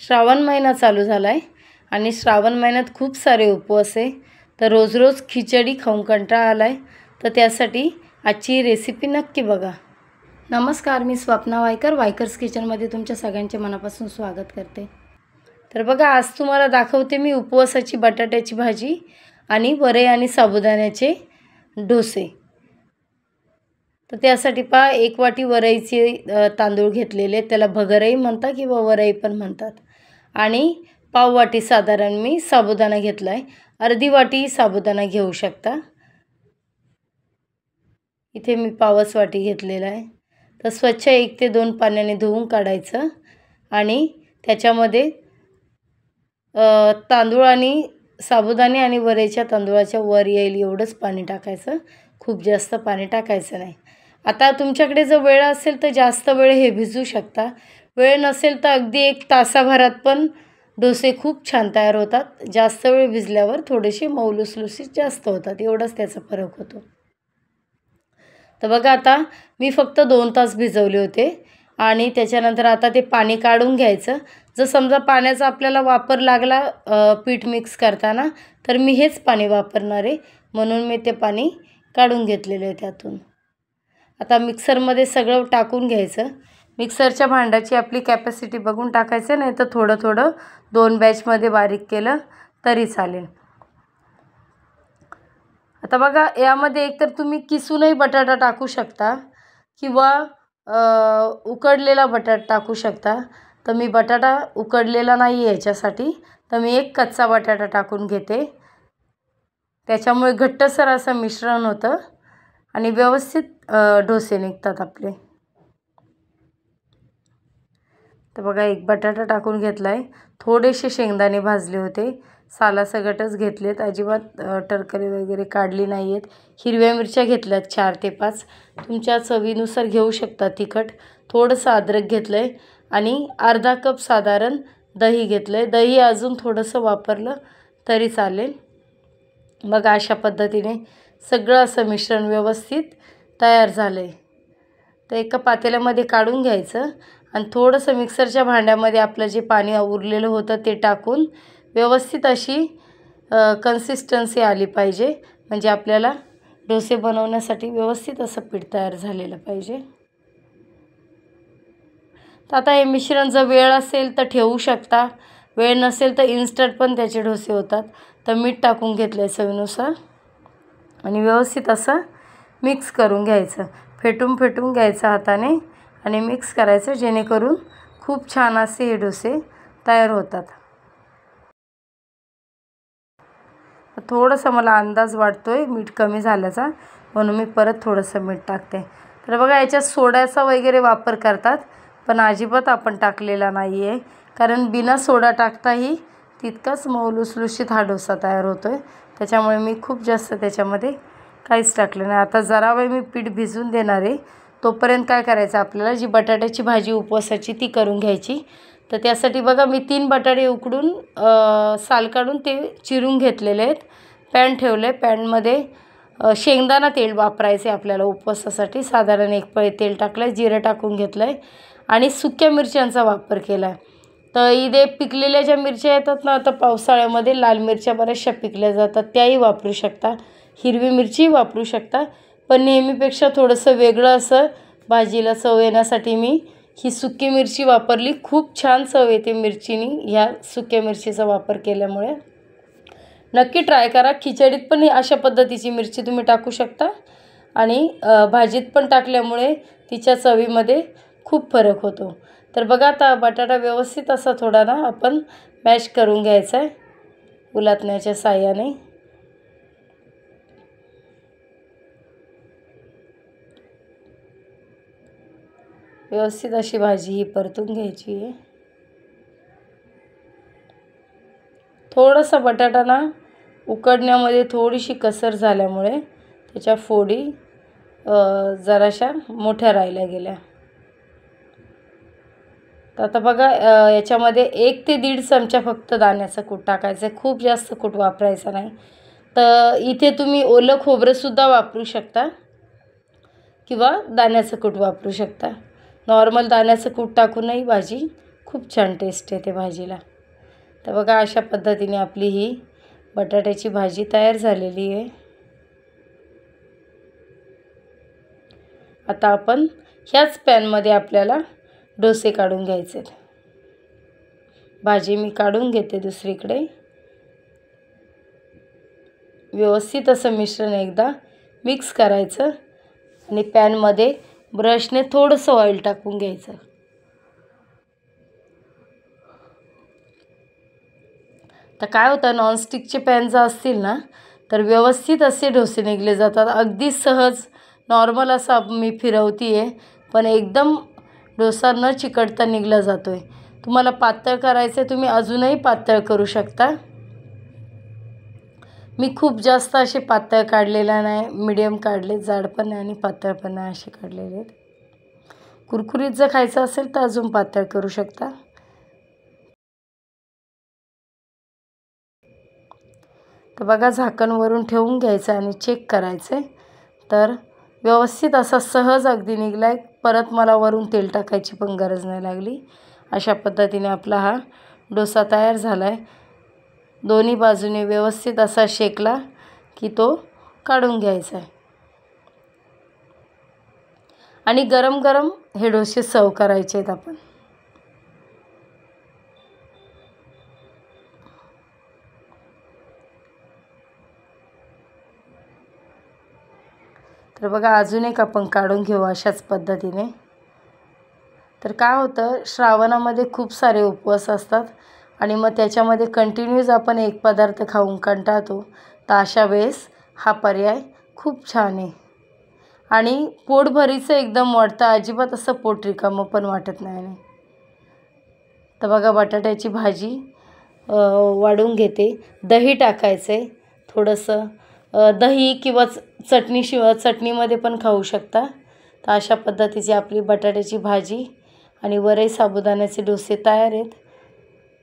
श्रावण महिना चालू झाला आहे आणि श्रावण महिन्यात खूप सारे उपवास आहे. तर रोज रोज खिचडी खाऊन कंटाळा आला आहे. तर त्यासाठी आजची रेसिपी नक्की बघा. नमस्कार, मी स्वप्ना वायकर, वायकर्स किचनमध्ये तुमच्या सगळ्यांचे मनापासून स्वागत करते. तर बघा, आज तुम्हाला दाखवते मी उपवासाची बटाट्याची भाजी आणि वरई आणि साबुदाण्याचे डोसे. तर त्यासाठी पहा, 1 वाटी वरईचे तांदूळ घेतलेले, त्याला भगरही म्हणतात किंवा वरई पण म्हणतात. आणि पाव वाटी साधारण मी साबुदाणा घेतला आहे. अर्धी वाटी साबुदाणा घेऊ शकता. इथे मी पावच वाटी घेतलेला आहे. तर स्वच्छ 1 ते 2 पाण्याने धुवून काढायचं आणि त्याच्यामध्ये तांदूळ आणि साबुदाणे आणि वरईच्या तांदूळाच्या वर येईल एवढंच पाणी टाकायचं. खूप जास्त पाणी टाकायचं नाही. आता तुमच्याकडे जर वेळ असेल तर जास्त वेळ हे भिजू शकता. वेळ नसेल तर अगदी 1 तासाभरात पण डोसे खूप छान तयार होतात. जास्त वेळ भिजल्यावर थोडेसे मऊ लुसलुसीत जास्त होतात, एवढाच त्याचा फरक होतो. तर बघा, आता मी फक्त 2 तास भिजवले होते आणि त्याच्यानंतर आता ते पाणी काढून घ्यायचं. जर समजा पाण्याचा आपल्याला वापर लागला पीठ मिक्स करताना, तर मी हेच पाणी वापरणार आहे, म्हणून मी ते पाणी काढून घेतलेलं आहे त्यातून. आता मिक्सरमध्ये सगळं टाकून घ्यायचं. मिक्सरच्या भांड्याची आपली कॅपॅसिटी बघून टाकायचं, नाही तर थोडं थोडं 2 बॅचमध्ये बारीक केलं तरी चालेल. आता बघा, यामध्ये एकतर तुम्ही किसूनही बटाटा टाकू शकता किंवा उकडलेला बटाटा टाकू शकता. तर मी बटाटा उकडलेला नाही आहे याच्यासाठी, तर मी 1 कच्चा बटाटा टाकून घेते. त्याच्यामुळे घट्टसर असं मिश्रण होतं आणि व्यवस्थित डोसे निघतात आपले. तर बघा, 1 बटाटा टाकून घेतला आहे. थोडेसे शेंगदाणे भाजले होते, सालासकटच घेतलेत, अजिबात टरकरी वगैरे काढली नाही आहेत. हिरव्या मिरच्या घेतल्यात 4 ते 5, तुमच्या चवीनुसार घेऊ शकता तिखट. थोडंसं अद्रक घेतलं आहे आणि अर्धा कप साधारण दही घेतलं आहे. दही अजून थोडंसं वापरलं तरी चालेल. मग अशा पद्धतीने सगळं असं मिश्रण व्यवस्थित तयार झालं आहे. तर एका पातेल्यामध्ये काढून घ्यायचं आणि थोडंसं मिक्सरच्या भांड्यामध्ये आपलं जे पाणी उरलेलं होतं ते टाकून व्यवस्थित अशी कन्सिस्टन्सी आली पाहिजे, म्हणजे आपल्याला डोसे बनवण्यासाठी व्यवस्थित असं पीठ तयार झालेलं पाहिजे. तर आता हे मिश्रण जर वेळ असेल तर ठेवू शकता, वेळ नसेल तर इन्स्टंट पण त्याचे डोसे होतात. तर मीठ टाकून घेतलं आहे चवीनुसार आणि व्यवस्थित असं मिक्स करून घ्यायचं. फेटून घ्यायचं हाताने आणि मिक्स करायचं, जेणेकरून खूप छान असे हे डोसे तयार होतात. थोडंसं मला अंदाज वाटतो आहे मीठ कमी झाल्याचा, म्हणून मी परत थोडंसं मीठ टाकते. तर बघा, याच्यात सोड्याचा वगैरे वापर करतात, पण अजिबात आपण टाकलेला नाही आहे, कारण बिना सोडा टाकताही तितकाच मऊ लुसलुशीत हा डोसा तयार होतो आहे. त्याच्यामुळे मी खूप जास्त त्याच्यामध्ये काहीच टाकलं नाही. आता जरा वेळ मी पीठ भिजून देणार आहे. तोपर्यंत काय करायचं, आपल्याला जी बटाट्याची भाजी उपवासाची ती करून घ्यायची. तर त्यासाठी बघा, मी 3 बटाटे उकडून साल काढून ते चिरून घेतलेले आहेत. पॅन ठेवलं आहे. पॅनमध्ये शेंगदाणा तेल वापरायचं आहे आपल्याला उपवासासाठी. साधारण 1 पळी तेल टाकलं आहे, जिरं टाकून घेतलं आहे आणि सुक्या मिरच्यांचा वापर केला आहे. तर इथे पिकलेल्या ज्या मिरच्या येतात ना, आता पावसाळ्यामध्ये लाल मिरच्या बऱ्याचशा पिकल्या जातात, त्याही वापरू शकता. हिरवी मिरचीही वापरू शकता, पण नेहमीपेक्षा थोडंसं वेगळं असं भाजीला चव येण्यासाठी मी ही सुकी मिरची वापरली. खूप छान चव येते मिरचीनी ह्या सुक्या मिरचीचा वापर केल्यामुळे. नक्की ट्राय करा. खिचडीत पण अशा पद्धतीची मिरची तुम्ही टाकू शकता आणि भाजीत पण टाकल्यामुळे तिच्या चवीमध्ये खूप फरक होतो. तर बघा, आता बटाटा व्यवस्थित असा थोडा ना आपण मॅश करून घ्यायचा आहे उलटण्याच्या साहाय्याने. व्यवस्थित अशी भाजी ही परतून घ्यायची आहे. थोडासा बटाटा ना उकडण्यामध्ये थोडीशी कसर झाल्यामुळे त्याच्या फोडी जराशा मोठ्या राहिल्या गेल्या. तर आता बघा, याच्यामध्ये 1 ते 1.5 चमचा फक्त दाण्याचं कूट टाकायचं आहे. खूप जास्त कूट वापरायचं नाही. तर इथे तुम्ही ओलं खोबरंसुद्धा वापरू शकता किंवा दाण्याचं कूट वापरू शकता. नॉर्मल दाण्याचं कूट टाकूनही भाजी खूप छान टेस्ट येते भाजीला। तर बघा अशा पद्धतीने आपली ही बटाट्याची भाजी तयार झालेली आहे। आता आपण ह्याच पॅनमध्ये आपल्याला डोसे काढून घ्यायचे आहेत। भाजी मी काढून घेते दुसरीकडे। व्यवस्थित असं मिश्रण एकदा मिक्स करायचं आणि पॅनमध्ये ब्रशने थोडंसं ऑइल टाकून घ्यायचं। तर काय होतं, नॉनस्टिकचे पॅन जर असतील ना तर व्यवस्थित असे डोसे निघले जातात। अगदी सहज नॉर्मल असा मी फिरवती आहे, पण एकदम डोसा न चिकटता निघला जातो आहे। तुम्हाला पातळ करायचं तुम्ही अजूनही पातळ करू शकता। मी खूप जास्त असे पातळ काढलेला नाही, मीडियम काढले, जाड पण नाही आणि पातळ पण नाही असे काढलेले आहेत। कुरकुरीत जर खायचं असेल तर अजून पातळ करू शकता। तर बघा झाकण वरून ठेवून घ्यायचं आणि चेक करायचं तर व्यवस्थित असा सहज अगदी निघलाय। परत मला वरून तेल टाकायची पण गरज नाही लागली। अशा पद्धतीने आपला हा डोसा तयार झालाय। दोन्ही बाजूने व्यवस्थित असा शेकला की तो काढून घ्यायचा आहे आणि गरम गरम हे डोसे सर्व करायचे आहेत आपण। तर बघा अजून एक आपण काढून घेऊ अशाच पद्धतीने। तर काय होतं, श्रावणामध्ये खूप सारे उपवास असतात आणि मग त्याच्यामध्ये कंटिन्यूज आपण एक पदार्थ खाऊन कंटाळतो। तर अशा वेळेस हा पर्याय खूप छान आहे आणि पोटभरीचं एकदम वाटतं, अजिबात असं पोट रिकामं पण वाटत नाही। तर बघा बटाट्याची भाजी वाढून घेते। दही टाकायचं आहे थोडंसं, दही किंवा चटणीमध्ये पण खाऊ शकता। तर अशा पद्धतीची आपली बटाट्याची भाजी आणि वरई साबुदाण्याचे डोसे तयार आहेत।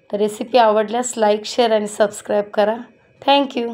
तर रेसिपी आवडल्यास लाईक, शेअर आणि सबस्क्राईब करा। थँक्यू।